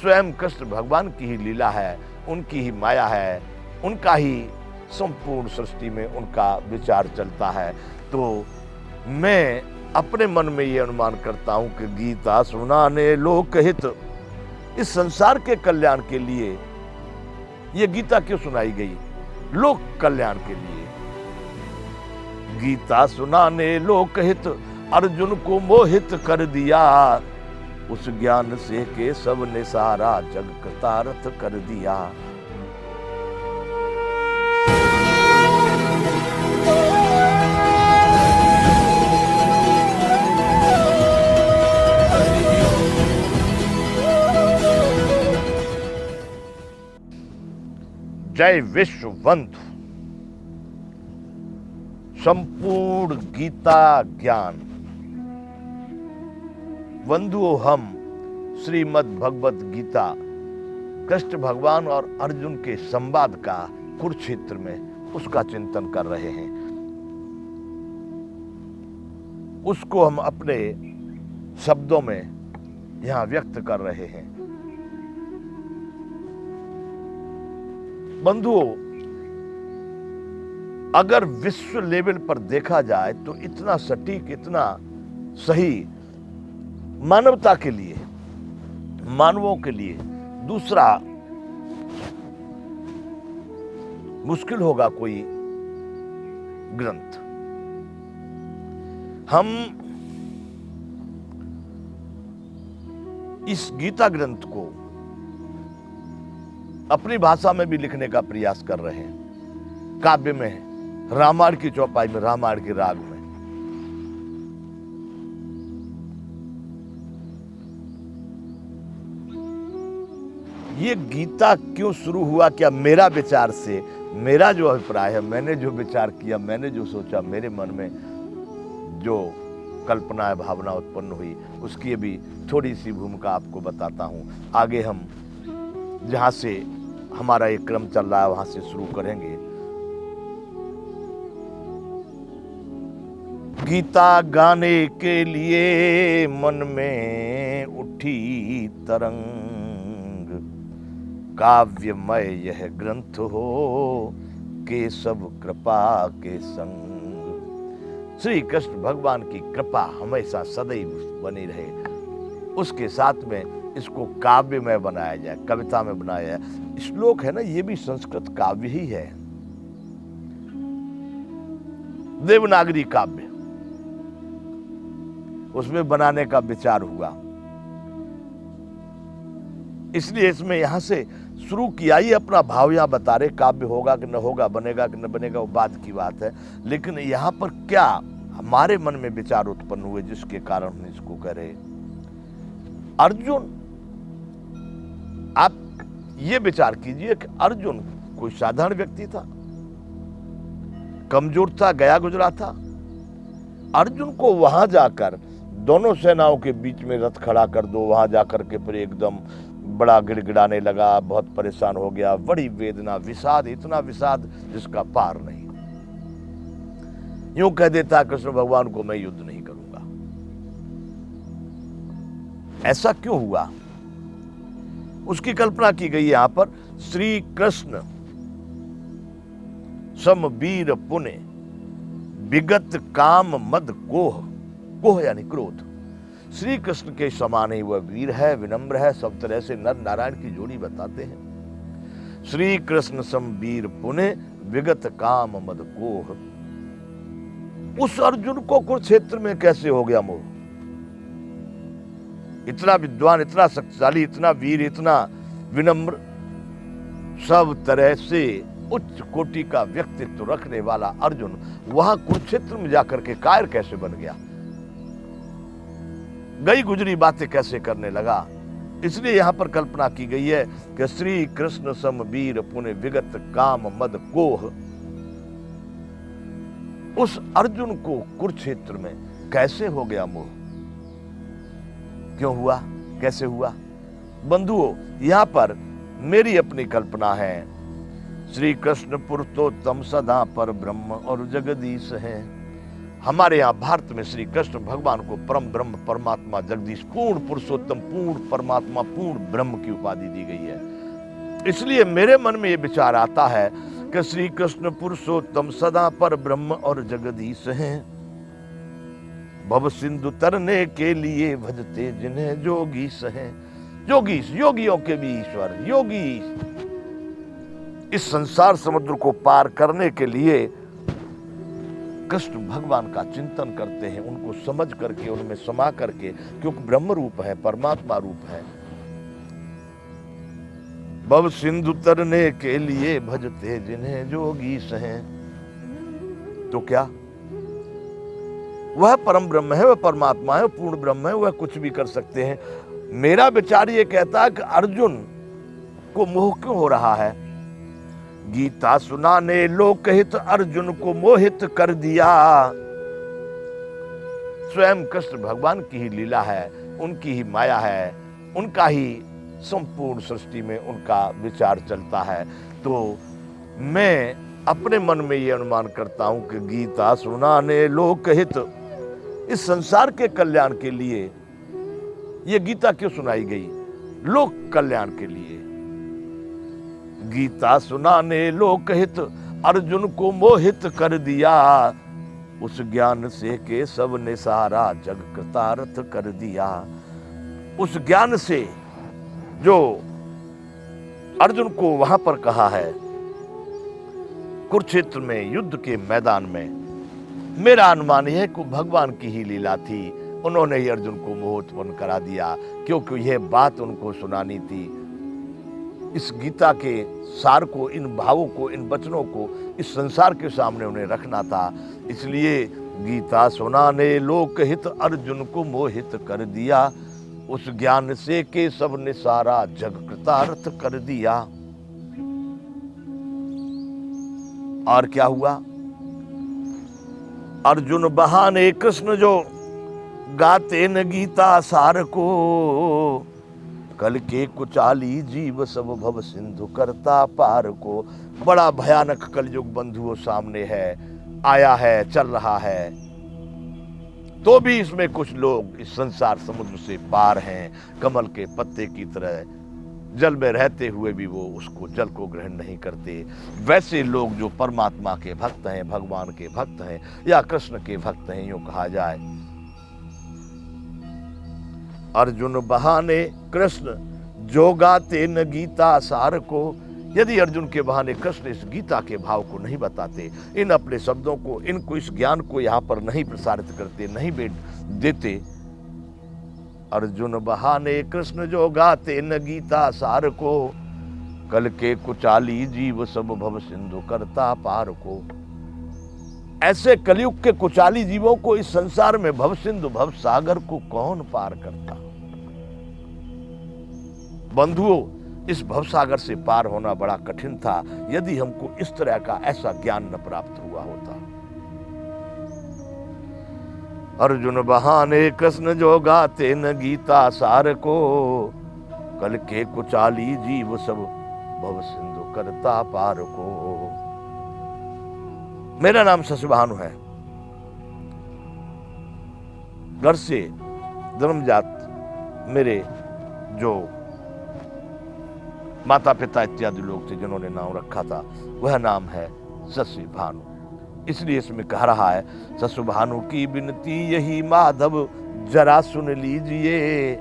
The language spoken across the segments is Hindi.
स्वयं कृष्ण भगवान की ही लीला है, उनकी ही माया है, उनका ही संपूर्ण सृष्टि में उनका विचार चलता है। तो मैं अपने मन में ये अनुमान करता हूं कि गीता सुनाने लोकहित, इस संसार के कल्याण के लिए ये गीता क्यों सुनाई गई? लोक कल्याण के लिए। गीता सुनाने लोकहित, अर्जुन को मोहित कर दिया, उस ज्ञान से केशव ने सारा जग कृतार्थ कर दिया। जय विश्वबंधु। संपूर्ण गीता ज्ञान बंधुओं, हम श्रीमद् भगवत गीता कृष्ण भगवान और अर्जुन के संवाद का कुरुक्षेत्र में उसका चिंतन कर रहे हैं। उसको हम अपने शब्दों में यहां व्यक्त कर रहे हैं। बंधुओं, अगर विश्व लेवल पर देखा जाए तो इतना सटीक, इतना सही मानवता के लिए, मानवों के लिए दूसरा मुश्किल होगा कोई ग्रंथ। हम इस गीता ग्रंथ को अपनी भाषा में भी लिखने का प्रयास कर रहे हैं। काव्य में है, रामायण की चौपाई में, रामायण के राग में। ये गीता क्यों शुरू हुआ? क्या मेरा विचार से, मेरा जो अभिप्राय है, मैंने जो विचार किया, मैंने जो सोचा, मेरे मन में जो कल्पना भावना उत्पन्न हुई, उसकी भी थोड़ी सी भूमिका आपको बताता हूं। आगे हम जहां से हमारा एक क्रम चल रहा है वहां से शुरू करेंगे। गीता गाने के लिए मन में उठी तरंग, काव्यमय यह ग्रंथ हो केशव कृपा के संग। श्री कृष्ण भगवान की कृपा हमेशा सदैव बनी रहे, उसके साथ में इसको काव्य में बनाया जाए, कविता में बनाया जाए। श्लोक है ना, ये भी संस्कृत काव्य ही है, देवनागरी काव्य, उसमें बनाने का विचार हुआ। इसलिए इसमें यहां से शुरू किया। ही अपना भाव यहां बता रहे, काव्य होगा कि न होगा, बनेगा कि न बनेगा, वो बात की बात है। लेकिन यहां पर क्या हमारे मन में विचार उत्पन्न हुए जिसके कारण हम इसको करें। अर्जुन, आप ये विचार कीजिए कि अर्जुन कोई साधारण व्यक्ति था, कमजोर था, गया गुजरा था। अर्जुन को वहां जाकर दोनों सेनाओं के बीच में रथ खड़ा कर दो, वहां जाकर के फिर एकदम बड़ा गिड़गिड़ाने लगा, बहुत परेशान हो गया, बड़ी वेदना, विषाद, इतना विषाद जिसका पार नहीं। यूं कह देता कृष्ण भगवान को, मैं युद्ध नहीं करूंगा। ऐसा क्यों हुआ? उसकी कल्पना की गई यहां पर। श्री कृष्ण सम वीर पुने, विगत काम मद कोह, कोह यानी क्रोध। श्री कृष्ण के समान ही वह वीर है, विनम्र है, सब तरह से नर नारायण की जोड़ी बताते हैं। श्री कृष्ण सम वीर पुने, विगत काम मद कोह। उस अर्जुन को कुरुक्षेत्र में कैसे हो गया मोह? इतना विद्वान, इतना शक्तिशाली, इतना वीर, इतना विनम्र, सब तरह से उच्च कोटि का व्यक्तित्व रखने वाला अर्जुन वहां कुरुक्षेत्र में जाकर के कायर कैसे बन गया? गई गुजरी बातें कैसे करने लगा? इसलिए यहां पर कल्पना की गई है कि श्री कृष्ण सम वीर पुण्य विगत काम मद कोह। उस अर्जुन को कुरुक्षेत्र में कैसे हो गया मोह? क्यों हुआ? कैसे हुआ? बंधुओं, यहां पर मेरी अपनी कल्पना है। श्री कृष्ण पुरुषोत्तम सदा पर ब्रह्म और जगदीश है। हमारे यहाँ भारत में श्री कृष्ण भगवान को परम ब्रह्म परमात्मा जगदीश पूर्ण पुरुषोत्तम पूर्ण परमात्मा पूर्ण ब्रह्म की उपाधि दी गई है। इसलिए मेरे मन में ये विचार आता है कि श्री कृष्ण पुरुषोत्तम सदा पर ब्रह्म और जगदीश हैं। भव सिंधु तरने के लिए भजते जिन्हें जोगीश हैं। जोगीश, योगियों के भी ईश्वर, योगी इस संसार समुद्र को पार करने के लिए कृष्ण भगवान का चिंतन करते हैं, उनको समझ करके, उनमें समा करके, क्योंकि ब्रह्म रूप है, परमात्मा रूप है। भव सिंधु तरने के लिए भजते जिन्हें जोगीश हैं। तो क्या वह परम ब्रह्म है, वह परमात्मा है, पूर्ण ब्रह्म है, वह कुछ भी कर सकते हैं। मेरा विचार ये कहता है कि अर्जुन को मोह क्यों हो रहा है। गीता सुनाने लोकहित अर्जुन को मोहित कर दिया। स्वयं कृष्ण भगवान की ही लीला है, उनकी ही माया है, उनका ही संपूर्ण सृष्टि में उनका विचार चलता है। तो मैं अपने मन में ये अनुमान करता हूं कि गीता सुनाने लोकहित, इस संसार के कल्याण के लिए ये गीता क्यों सुनाई गई, लोक कल्याण के लिए। गीता सुनाने लोकहित अर्जुन को मोहित कर दिया। उस ज्ञान से के सब ने सारा जग कृतार्थ कर दिया। उस ज्ञान से जो अर्जुन को वहां पर कहा है कुरुक्षेत्र में युद्ध के मैदान में, मेरा अनुमान यह है कि भगवान की ही लीला थी। उन्होंने ही अर्जुन को मोह उत्पन्न करा दिया, क्योंकि यह बात उनको सुनानी थी। इस गीता के सार को, इन भावों को, इन वचनों को इस संसार के सामने उन्हें रखना था। इसलिए गीता सुनाने लोकहित अर्जुन को मोहित कर दिया। उस ज्ञान से के सब ने सारा जग कृतार्थ कर दिया। और क्या हुआ, अर्जुन बहाने कृष्ण जो गाते न गीता सार को, कल के कुचाली जीव सब भव सिंधु करता पार को। बड़ा भयानक कलयुग बंधुओं सामने है, आया है, चल रहा है, तो भी इसमें कुछ लोग इस संसार समुद्र से पार हैं। कमल के पत्ते की तरह जल में रहते हुए भी वो उसको, जल को ग्रहण नहीं करते। वैसे लोग जो परमात्मा के भक्त हैं, भगवान के भक्त हैं, या कृष्ण के भक्त हैं यूं कहा जाए। अर्जुन बहाने कृष्ण जो गाते न गीता सार को। यदि अर्जुन के बहाने कृष्ण इस गीता के भाव को नहीं बताते, इन अपने शब्दों को, इनको, इस ज्ञान को यहाँ पर नहीं प्रसारित करते, नहीं देते। अर्जुन बहाने कृष्ण जो गाते न गीता सार को, कल के कुचाली जीव सब भव सिंधु करता पार को। ऐसे कलयुग के कुचाली जीवों को इस संसार में भव सिंधु, भव सागर को कौन पार करता। बंधुओं, इस भव सागर से पार होना बड़ा कठिन था यदि हमको इस तरह का ऐसा ज्ञान न प्राप्त हुआ होता। अर्जुन बहाने कृष्ण जो गाते न गीता सार को, कल के कुचाली जीव सब भव सिंधु करता पार को। मेरा नाम शशिभानु है। घर से जन्मजात मेरे जो माता पिता इत्यादि लोग थे जिन्होंने नाम रखा था, वह नाम है शशिभानु। इसलिए इसमें कह रहा है, शशिभानु की विनती यही माधव जरा सुन लीजिए।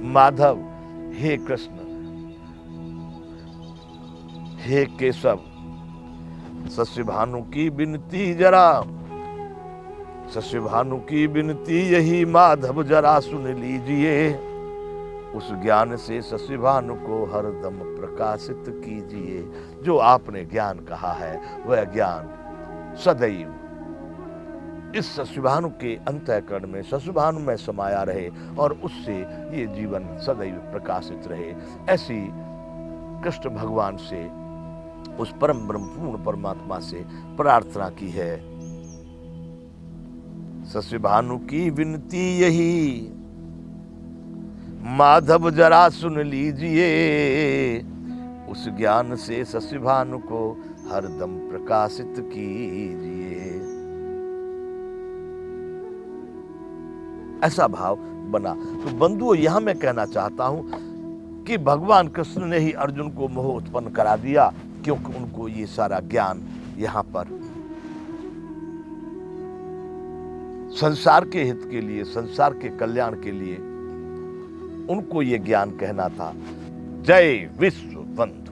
माधव, हे कृष्ण, हे केशव, शशिभानु की विनती जरा, शशिभानु की विनती यही माधव जरा सुन लीजिए। उस ज्ञान से शशिभानु को हरदम प्रकाशित कीजिए। जो आपने ज्ञान कहा है वह ज्ञान सदैव इस शशिभानु के अंतःकरण में, शशिभानु में समाया रहे और उससे ये जीवन सदैव प्रकाशित रहे। ऐसी कृष्ण भगवान से, उस परम ब्रह्म पूर्ण परमात्मा से प्रार्थना की है। शशिभानु की विनती यही माधव जरा सुन लीजिए। उस ज्ञान से शशिभानु को हरदम प्रकाशित कीजिए। ऐसा भाव बना। तो बंधुओं, यहां मैं कहना चाहता हूं कि भगवान कृष्ण ने ही अर्जुन को मोह उत्पन्न करा दिया, क्योंकि उनको ये सारा ज्ञान यहां पर संसार के हित के लिए, संसार के कल्याण के लिए उनको ये ज्ञान कहना था। जय विश्व बंधु।